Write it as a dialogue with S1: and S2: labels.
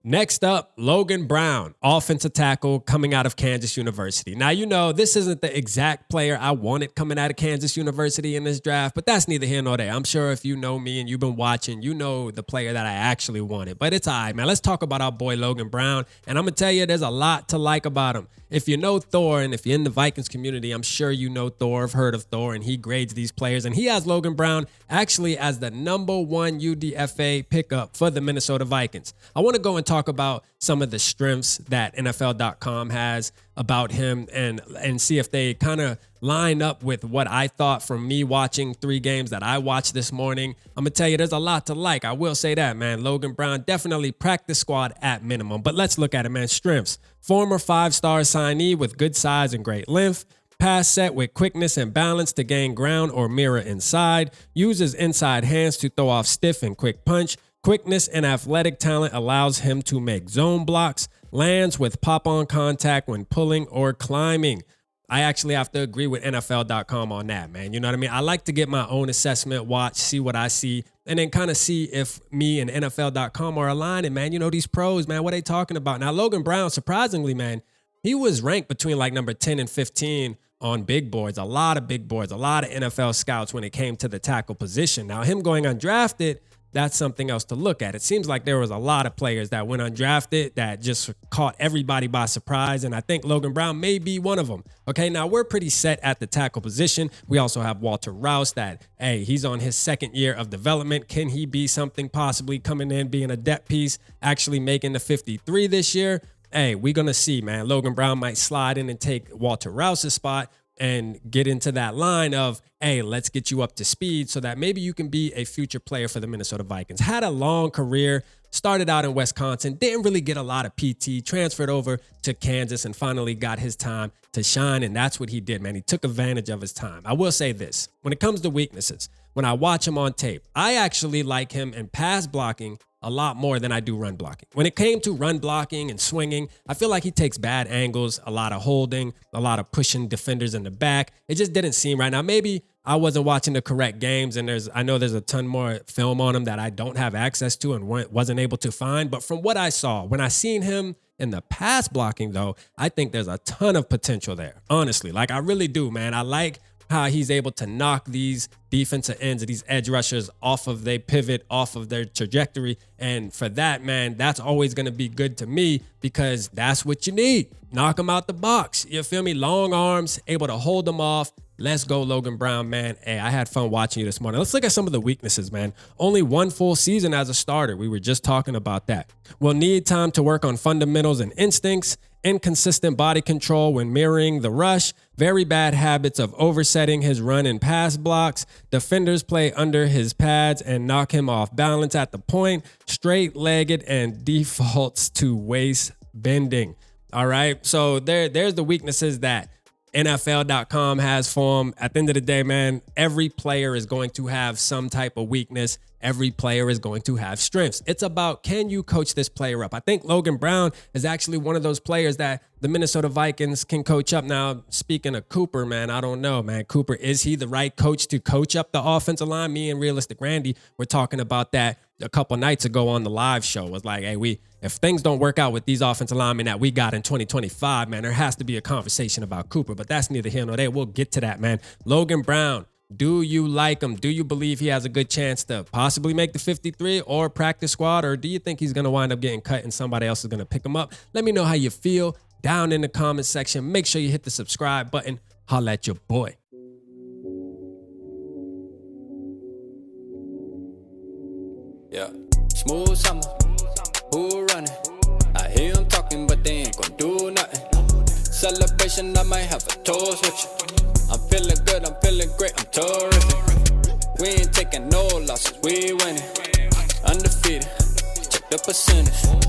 S1: Next up, Logan Brown, offensive tackle coming out of Kansas University. Now, you know, this isn't the exact player I wanted coming out of Kansas University in this draft, but that's neither here nor there. I'm sure if you know me and you've been watching, you know the player that I actually wanted. But it's all right, man. Let's talk about our boy Logan Brown. And I'm going to tell you, there's a lot to like about him. If you know Thor and if you're in the Vikings community, I'm sure you know Thor, have heard of Thor, and he grades these players. And he has Logan Brown actually as the #1 UDFA pickup for the Minnesota Vikings. I want to go and talk about some of the strengths that NFL.com has about him and see if they kind of line up with what I thought from me watching 3 games that I watched this morning. I'm going to tell you, there's a lot to like. I will say that, man. Logan Brown, definitely practice squad at minimum. But let's look at it, man. Strengths. Former 5-star signee with good size and great length. Pass set with quickness and balance to gain ground or mirror inside. Uses inside hands to throw off stiff and quick punch. Quickness and athletic talent allows him to make zone blocks. Lands with pop-on contact when pulling or climbing. I actually have to agree with NFL.com on that, man. You know what I mean? I like to get my own assessment, watch, see what I see, and then kind of see if me and NFL.com are aligning, man. You know, these pros, man, what are they talking about? Now, Logan Brown, surprisingly, man, he was ranked between like number 10 and 15 on big boards, a lot of big boards, a lot of NFL scouts when it came to the tackle position. Now, him going undrafted, that's something else to look at. It seems like there was a lot of players that went undrafted that just caught everybody by surprise, and I think Logan Brown may be one of them. Okay, now we're pretty set at the tackle position. We also have Walter Rouse that, hey, he's on his 2nd year of development. Can he be something possibly coming in, being a depth piece, actually making the 53 this year? Hey, we're going to see, man. Logan Brown might slide in and take Walter Rouse's spot and get into that line of, hey, let's get you up to speed so that maybe you can be a future player for the Minnesota Vikings. Had a long career, started out in Wisconsin, didn't really get a lot of PT, transferred over to Kansas and finally got his time to shine, and that's what he did, man. He took advantage of his time. I will say this, when it comes to weaknesses, when I watch him on tape, I actually like him in pass blocking a lot more than I do run blocking. When it came to run blocking and swinging, I feel like he takes bad angles, a lot of holding, a lot of pushing defenders in the back. It just didn't seem right. Now, maybe I wasn't watching the correct games, and I know there's a ton more film on him that I don't have access to and wasn't able to find. But from what I saw, when I seen him in the pass blocking, though, I think there's a ton of potential there. Honestly, like I really do, man. I like how he's able to knock these defensive ends and these edge rushers off of their pivot, off of their trajectory. And for that, man, that's always going to be good to me because that's what you need. Knock them out the box. You feel me? Long arms, able to hold them off. Let's go, Logan Brown, man. Hey, I had fun watching you this morning. Let's look at some of the weaknesses, man. Only 1 full season as a starter. We were just talking about that. Will need time to work on fundamentals and instincts. Inconsistent body control when mirroring the rush. Very bad habits of oversetting his run and pass blocks. Defenders play under his pads and knock him off balance at the point. Straight-legged and defaults to waist bending. All right, so there's the weaknesses that NFL.com has for him. At the end of the day, man, every player is going to have some type of weakness. Every player is going to have strengths. It's about, can you coach this player up? I think Logan Brown is actually one of those players that the Minnesota Vikings can coach up. Now, speaking of Cooper, man, I don't know, man. Cooper, is he the right coach to coach up the offensive line? Me and Realistic Randy were talking about that a couple nights ago on the live show. It was like, hey, if things don't work out with these offensive linemen that we got in 2025, man, there has to be a conversation about Cooper, but that's neither here nor there. We'll get to that, man. Logan Brown, do you like him? Do you believe he has a good chance to possibly make the 53 or practice squad, or do you think he's going to wind up getting cut and somebody else is going to pick him up? Let me know how you feel down in the comment section. Make sure you hit the subscribe button. Holla at your boy.
S2: Yeah, smooth summer, who running? I hear them talking, but they ain't gonna do nothing. Celebration, I might have a toast with you. I'm feeling good, I'm feeling great, I'm terrific. We ain't taking no losses, we winning. Undefeated, check the percentage.